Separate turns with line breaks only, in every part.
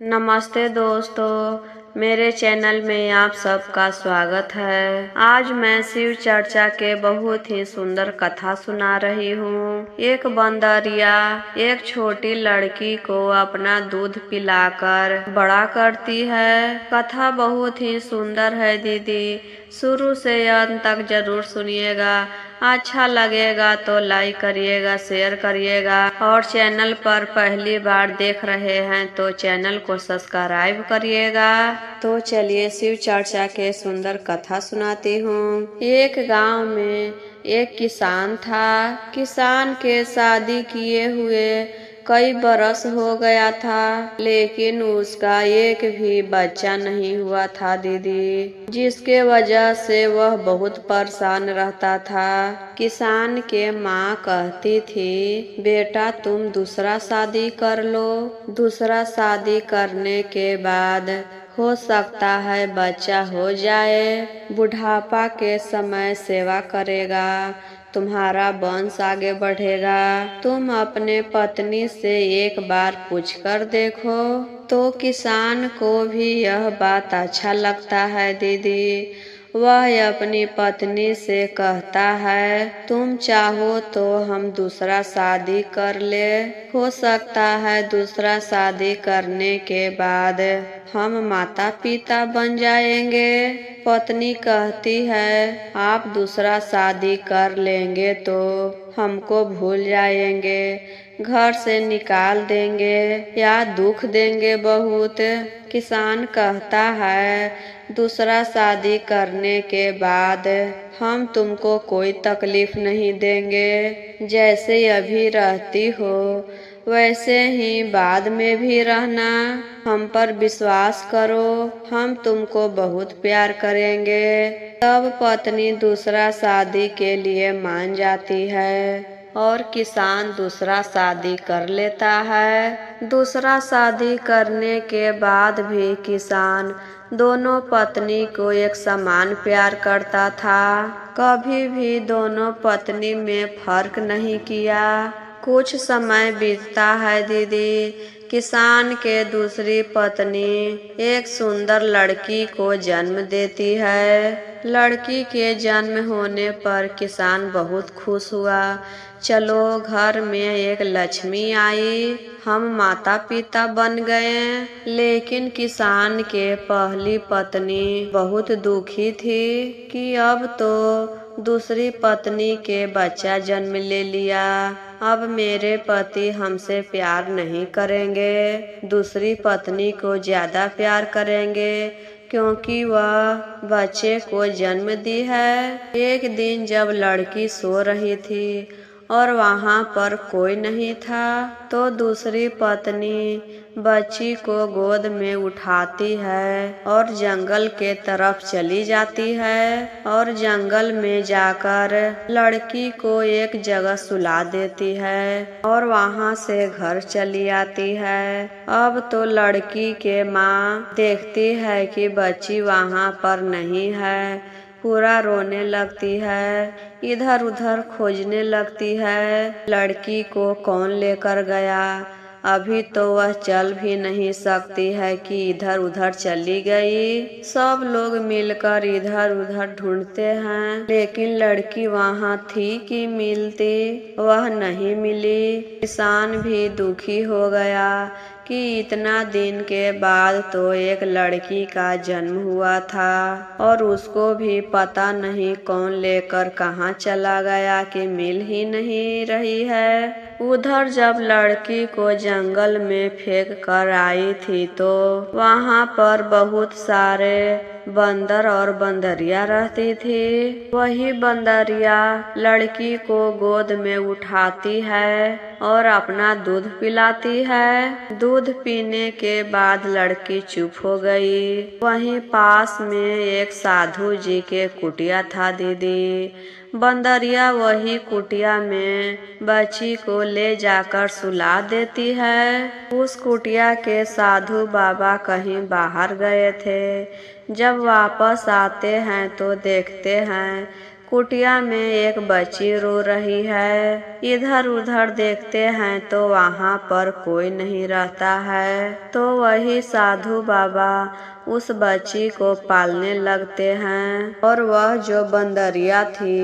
नमस्ते दोस्तों, मेरे चैनल में आप सबका स्वागत है। आज मैं शिव चर्चा के बहुत ही सुंदर कथा सुना रही हूँ। एक बंदरिया एक छोटी लड़की को अपना दूध पिलाकर बड़ा करती है। कथा बहुत ही सुंदर है दीदी, शुरू से अंत तक जरूर सुनिएगा। अच्छा लगेगा तो लाइक करिएगा, शेयर करिएगा और चैनल पर पहली बार देख रहे हैं तो चैनल को सब्सक्राइब करिएगा। तो चलिए शिव चर्चा के सुंदर कथा सुनाती हूँ। एक गांव में एक किसान था। किसान के शादी किए हुए कई बरस हो गया था, लेकिन उसका एक भी बच्चा नहीं हुआ था दीदी, जिसके वजह से वह बहुत परेशान रहता था। किसान के माँ कहती थी, बेटा तुम दूसरा शादी कर लो, दूसरा शादी करने के बाद हो सकता है बच्चा हो जाए, बुढ़ापा के समय सेवा करेगा, तुम्हारा वंश आगे बढ़ेगा। तुम अपने पत्नी से एक बार पूछकर देखो। तो किसान को भी यह बात अच्छा लगता है दीदी। वह अपनी पत्नी से कहता है, तुम चाहो तो हम दूसरा शादी कर ले, हो सकता है दूसरा शादी करने के बाद हम माता पिता बन जाएंगे। पत्नी कहती है, आप दूसरा शादी कर लेंगे तो हमको भूल जाएंगे, घर से निकाल देंगे या दुख देंगे बहुत। किसान कहता है, दूसरा शादी करने के बाद हम तुमको कोई तकलीफ नहीं देंगे, जैसे अभी रहती हो वैसे ही बाद में भी रहना, हम पर विश्वास करो, हम तुमको बहुत प्यार करेंगे। तब पत्नी दूसरा शादी के लिए मान जाती है और किसान दूसरा शादी कर लेता है। दूसरा शादी करने के बाद भी किसान दोनों पत्नी को एक समान प्यार करता था, कभी भी दोनों पत्नी में फर्क नहीं किया। कुछ समय बीतता है दीदी, किसान के दूसरी पत्नी एक सुंदर लड़की को जन्म देती है। लड़की के जन्म होने पर किसान बहुत खुश हुआ। चलो घर में एक लक्ष्मी आई, हम माता पिता बन गए। लेकिन किसान के पहली पत्नी बहुत दुखी थी कि अब तो दूसरी पत्नी के बच्चा जन्म ले लिया, अब मेरे पति हमसे प्यार नहीं करेंगे, दूसरी पत्नी को ज्यादा प्यार करेंगे क्योंकि वह बच्चे को जन्म दी है। एक दिन जब लड़की सो रही थी और वहाँ पर कोई नहीं था, तो दूसरी पत्नी बच्ची को गोद में उठाती है और जंगल के तरफ चली जाती है और जंगल में जाकर लड़की को एक जगह सुला देती है और वहाँ से घर चली आती है। अब तो लड़की के माँ देखती है कि बच्ची वहाँ पर नहीं है, पूरा रोने लगती है, इधर उधर खोजने लगती है, लड़की को कौन लेकर गया, अभी तो वह चल भी नहीं सकती है कि इधर उधर चली गई। सब लोग मिलकर इधर उधर ढूंढते हैं, लेकिन लड़की वहाँ थी कि मिलती, वह नहीं मिली। किसान भी दुखी हो गया कि इतना दिन के बाद तो एक लड़की का जन्म हुआ था और उसको भी पता नहीं कौन लेकर कहाँ चला गया कि मिल ही नहीं रही है। उधर जब लड़की को जंगल में फेंक कर आई थी तो वहाँ पर बहुत सारे बंदर और बंदरिया रहती थी। वही बंदरिया लड़की को गोद में उठाती है और अपना दूध पिलाती है। दूध पीने के बाद लड़की चुप हो गई। वहीं पास में एक साधु जी के कुटिया था दीदी। बंदरिया वही कुटिया में बच्ची को ले जाकर सुला देती है। उस कुटिया के साधु बाबा कहीं बाहर गए थे। जब वापस आते हैं तो देखते हैं कुटिया में एक बच्ची रो रही है। इधर उधर देखते हैं तो वहाँ पर कोई नहीं रहता है। तो वही साधु बाबा उस बच्ची को पालने लगते हैं और वह जो बंदरिया थी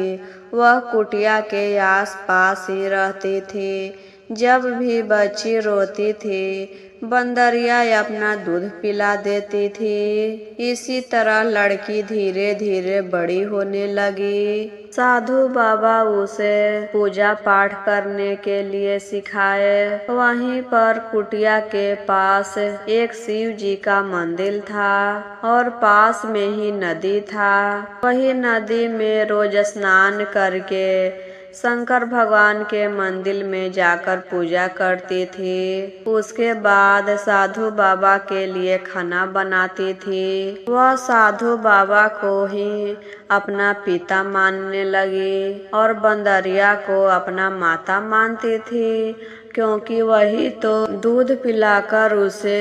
वह कुटिया के आस पास ही रहती थी। जब भी बच्ची रोती थी बंदरिया अपना दूध पिला देती थी। इसी तरह लड़की धीरे धीरे बड़ी होने लगी। साधु बाबा उसे पूजा पाठ करने के लिए सिखाए। वहीं पर कुटिया के पास एक शिव जी का मंदिर था और पास में ही नदी था। वही नदी में रोज स्नान करके शंकर भगवान के मंदिर में जाकर पूजा करती थी। उसके बाद साधु बाबा के लिए खाना बनाती थी। वह साधु बाबा को ही अपना पिता मानने लगी और बंदरिया को अपना माता मानती थी, क्योंकि वही तो दूध पिलाकर उसे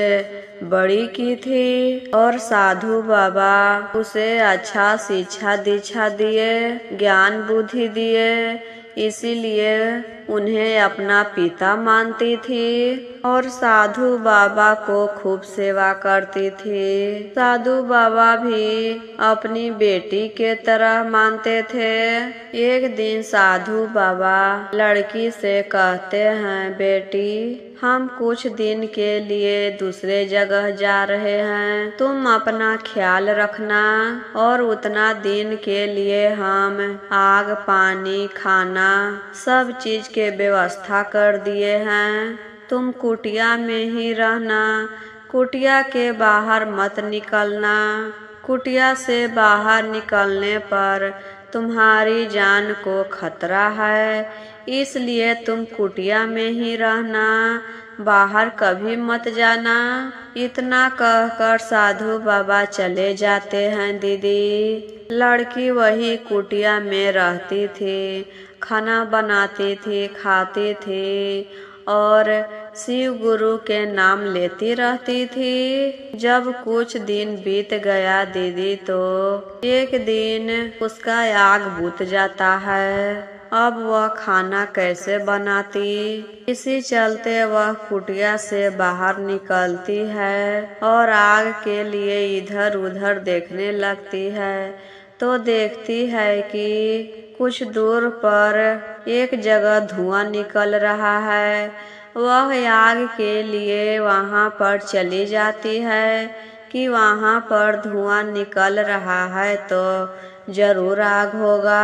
बड़ी की थी और साधु बाबा उसे अच्छा शिक्षा दीक्षा दिए, ज्ञान बुद्धि दिए, इसीलिए उन्हें अपना पिता मानती थी और साधु बाबा को खूब सेवा करती थी। साधु बाबा भी अपनी बेटी के तरह मानते थे। एक दिन साधु बाबा लड़की से कहते हैं, बेटी हम कुछ दिन के लिए दूसरे जगह जा रहे हैं, तुम अपना ख्याल रखना और उतना दिन के लिए हम आग पानी खाना सब चीज के व्यवस्था कर दिए हैं। तुम कुटिया में ही रहना, कुटिया के बाहर मत निकलना। कुटिया से बाहर निकलने पर तुम्हारी जान को खतरा है, इसलिए तुम कुटिया में ही रहना, बाहर कभी मत जाना। इतना कहकर साधु बाबा चले जाते हैं दीदी। लड़की वही कुटिया में रहती थी, खाना बनाती थी, खाती थी और शिव गुरु के नाम लेती रहती थी। जब कुछ दिन बीत गया दीदी तो एक दिन उसका आग बुझ जाता है। अब वह खाना कैसे बनाती, इसी चलते वह कुटिया से बाहर निकलती है और आग के लिए इधर उधर देखने लगती है। तो देखती है कि कुछ दूर पर एक जगह धुआं निकल रहा है। वह आग के लिए वहां पर चली जाती है कि वहां पर धुआं निकल रहा है तो जरूर आग होगा।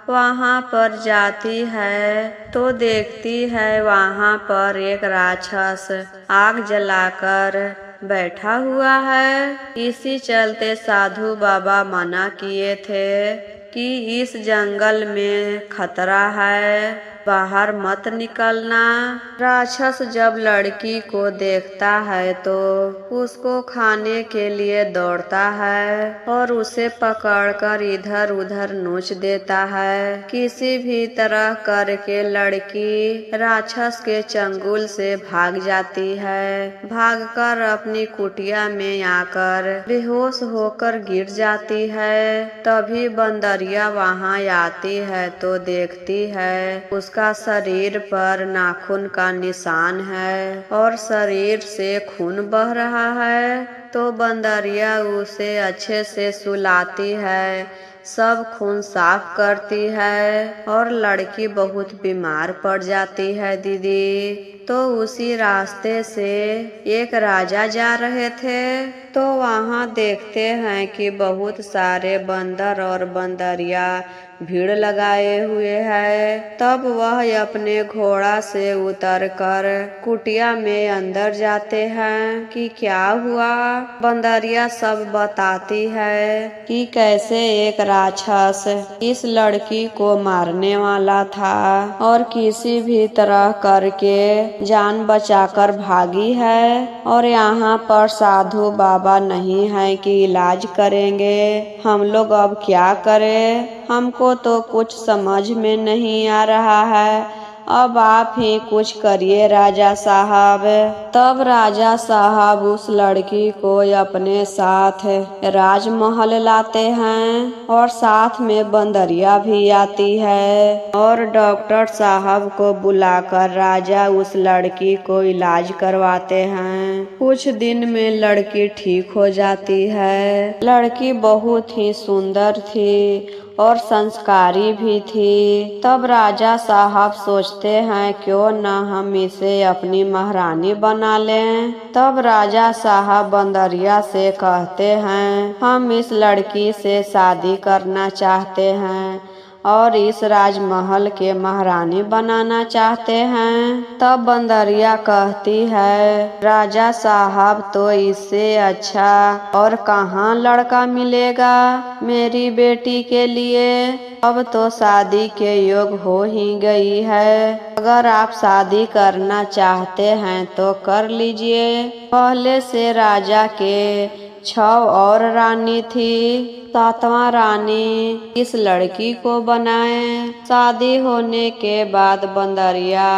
वहां पर जाती है तो देखती है वहां पर एक राक्षस आग जलाकर बैठा हुआ है। इसी चलते साधु बाबा मना किए थे कि इस जंगल में खतरा है, बाहर मत निकलना। राक्षस जब लड़की को देखता है तो उसको खाने के लिए दौड़ता है और उसे पकड़कर इधर उधर नोच देता है। किसी भी तरह करके लड़की राक्षस के चंगुल से भाग जाती है। भागकर अपनी कुटिया में आकर बेहोश होकर गिर जाती है। तभी बंदरिया वहां आती है तो देखती है उसका शरीर पर नाखून का निशान है और शरीर से खून बह रहा है। तो बंदरिया उसे अच्छे से सुलाती है, सब खून साफ करती है और लड़की बहुत बीमार पड़ जाती है दीदी। तो उसी रास्ते से एक राजा जा रहे थे तो वहां देखते हैं कि बहुत सारे बंदर और बंदरिया भीड़ लगाए हुए है। तब वह अपने घोड़ा से उतरकर कुटिया में अंदर जाते हैं कि क्या हुआ। बंदरिया सब बताती है कि कैसे एक राक्षस इस लड़की को मारने वाला था और किसी भी तरह करके जान बचाकर भागी है और यहाँ पर साधु बाबा नहीं है कि इलाज करेंगे। हम लोग अब क्या करें, हमको तो कुछ समझ में नहीं आ रहा है। अब आप ही कुछ करिए राजा साहब। तब राजा साहब उस लड़की को अपने साथ राजमहल लाते हैं और साथ में बंदरिया भी आती है और डॉक्टर साहब को बुलाकर राजा उस लड़की को इलाज करवाते हैं। कुछ दिन में लड़की ठीक हो जाती है। लड़की बहुत ही सुंदर थी और संस्कारी भी थी। तब राजा साहब सोचते हैं क्यों न हम इसे अपनी महारानी बना लें। तब राजा साहब बंदरिया से कहते हैं हम इस लड़की से शादी करना चाहते हैं और इस राजमहल के महारानी बनाना चाहते हैं। तब बंदरिया कहती है राजा साहब तो इससे अच्छा और कहाँ लड़का मिलेगा मेरी बेटी के लिए। अब तो शादी के योग हो ही गई है। अगर आप शादी करना चाहते हैं तो कर लीजिए। पहले से राजा के 6 और रानी थी। 7वां रानी इस लड़की को बनाए। शादी होने के बाद बंदरिया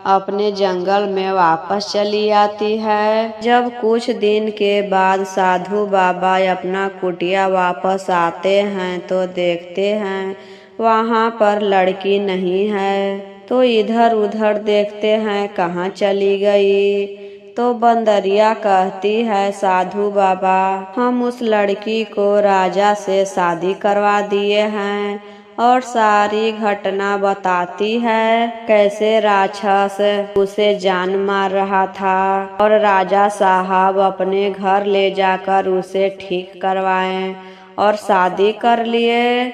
अपने जंगल में वापस चली आती है। जब कुछ दिन के बाद साधु बाबा अपना कुटिया वापस आते हैं तो देखते हैं वहाँ पर लड़की नहीं है। तो इधर उधर देखते हैं कहाँ चली गई। तो बंदरिया कहती है साधु बाबा हम उस लड़की को राजा से शादी करवा दिए हैं और सारी घटना बताती है कैसे राक्षस उसे जान मार रहा था और राजा साहब अपने घर ले जाकर उसे ठीक करवाएं और शादी कर लिए।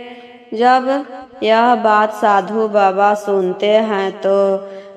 जब यह बात साधु बाबा सुनते हैं तो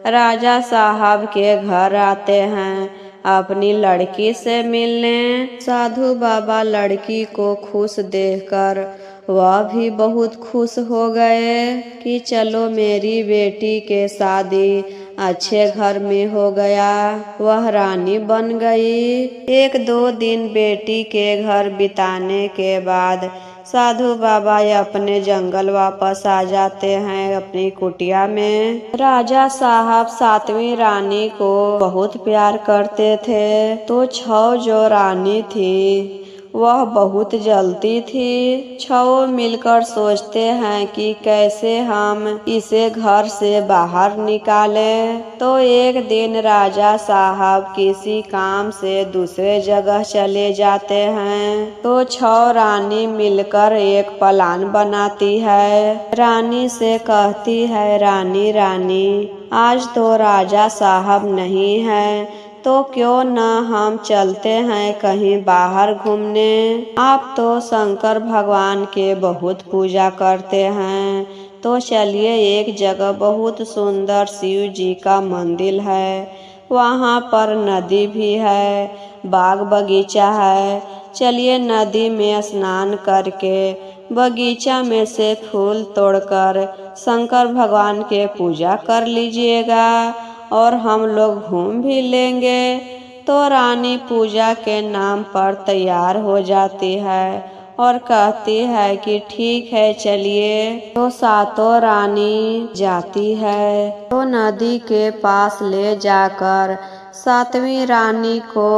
राजा साहब के घर आते हैं अपनी लड़की से मिलने। साधु बाबा लड़की को खुश देखकर वह भी बहुत खुश हो गए कि चलो मेरी बेटी के शादी अच्छे घर में हो गया। वह रानी बन गई। 1-2 दिन बेटी के घर बिताने के बाद साधु बाबा अपने जंगल वापस आ जाते हैं अपनी कुटिया में। राजा साहब 7वीं रानी को बहुत प्यार करते थे। तो 6 जो रानी थी वह बहुत जलती थी। 6 मिलकर सोचते हैं कि कैसे हम इसे घर से बाहर निकालें। तो एक दिन राजा साहब किसी काम से दूसरे जगह चले जाते हैं। तो 6 रानी मिलकर एक प्लान बनाती है। रानी से कहती है रानी रानी आज तो राजा साहब नहीं है तो क्यों न हम चलते हैं कहीं बाहर घूमने। आप तो शंकर भगवान के बहुत पूजा करते हैं तो चलिए एक जगह बहुत सुंदर शिव जी का मंदिर है। वहाँ पर नदी भी है, बाग बगीचा है। चलिए नदी में स्नान करके बगीचा में से फूल तोड़कर शंकर भगवान के पूजा कर लीजिएगा और हम लोग घूम भी लेंगे। तो रानी पूजा के नाम पर तैयार हो जाती है और कहती है कि ठीक है चलिए। तो 7 रानी जाती है। तो नदी के पास ले जाकर 7वीं रानी को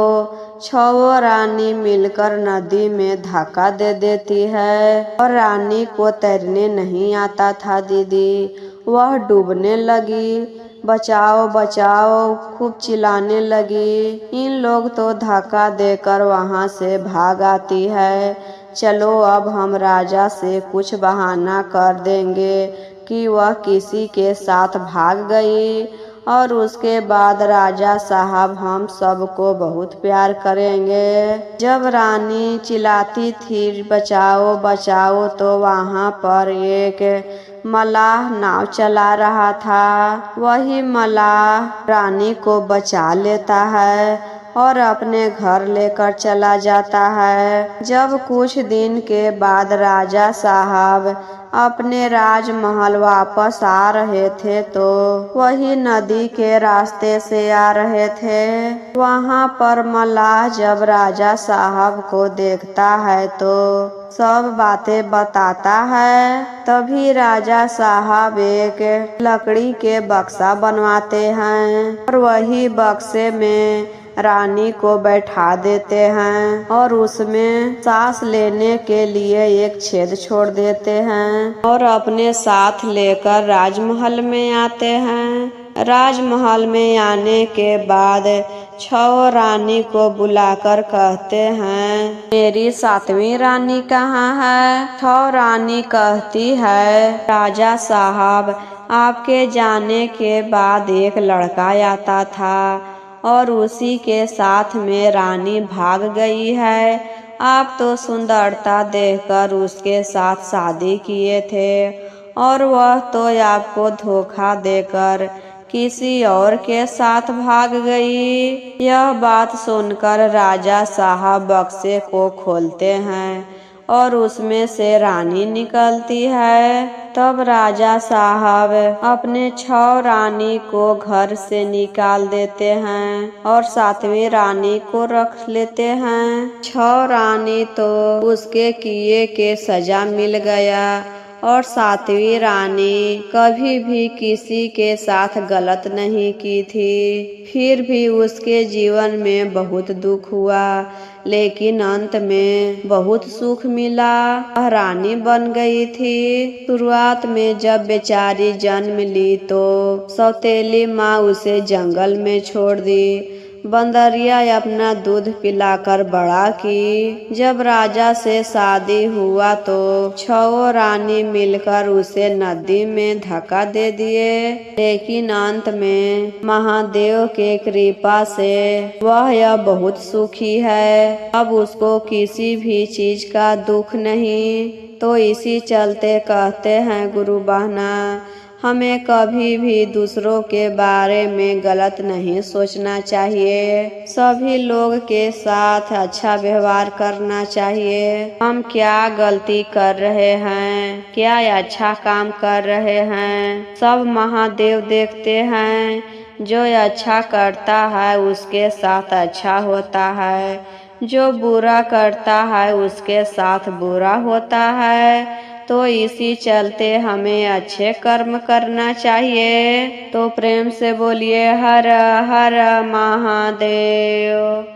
6 रानी मिलकर नदी में धक्का दे देती है और रानी को तैरने नहीं आता था दीदी। वह डूबने लगी। बचाओ बचाओ खूब चिल्लाने लगी। इन लोग तो धक्का देकर वहाँ से भाग आती है। चलो अब हम राजा से कुछ बहाना कर देंगे कि वह किसी के साथ भाग गई और उसके बाद राजा साहब हम सबको बहुत प्यार करेंगे। जब रानी चिल्लाती थी बचाओ बचाओ तो वहाँ पर एक मलाह नाव चला रहा था। वही मलाह रानी को बचा लेता है और अपने घर लेकर चला जाता है। जब कुछ दिन के बाद राजा साहब अपने राजमहल वापस आ रहे थे तो वही नदी के रास्ते से आ रहे थे। वहां पर मल्लाह जब राजा साहब को देखता है तो सब बातें बताता है। तभी राजा साहब एक लकड़ी के बक्सा बनवाते हैं और वही बक्से में रानी को बैठा देते हैं और उसमें सांस लेने के लिए एक छेद छोड़ देते हैं और अपने साथ लेकर राजमहल में आते हैं। राजमहल में आने के बाद 6 रानी को बुलाकर कहते हैं, मेरी 7वीं रानी कहाँ है? 6 रानी कहती है, राजा साहब आपके जाने के बाद एक लड़का आता था और उसी के साथ में रानी भाग गई है। आप तो सुंदरता देखकर उसके साथ शादी किए थे और वह तो आपको धोखा देकर किसी और के साथ भाग गई। यह बात सुनकर राजा साहब बक्से को खोलते हैं और उसमें से रानी निकलती है। तब राजा साहब अपने 6 रानी को घर से निकाल देते हैं और 7वीं रानी को रख लेते हैं। 6 रानी तो उसके किए के सजा मिल गया और 7वीं रानी कभी भी किसी के साथ गलत नहीं की थी। फिर भी उसके जीवन में बहुत दुख हुआ, लेकिन अंत में बहुत सुख मिला। वह रानी बन गई थी। शुरुआत में जब बेचारी जन्म ली तो सौतेली माँ उसे जंगल में छोड़ दी। बंदरिया अपना दूध पिलाकर बड़ा की। जब राजा से शादी हुआ तो 6 रानी मिलकर उसे नदी में धक्का दे दिए, लेकिन अंत में महादेव के कृपा से वह अब बहुत सुखी है। अब उसको किसी भी चीज का दुख नहीं। तो इसी चलते कहते हैं गुरु बहना, हमें कभी भी दूसरों के बारे में गलत नहीं सोचना चाहिए। सभी लोग के साथ अच्छा व्यवहार करना चाहिए। हम क्या गलती कर रहे हैं, क्या अच्छा काम कर रहे हैं, सब महादेव देखते हैं। जो अच्छा करता है उसके साथ अच्छा होता है, जो बुरा करता है उसके साथ बुरा होता है। तो इसी चलते हमें अच्छे कर्म करना चाहिए। तो प्रेम से बोलिए हर हर महादेव।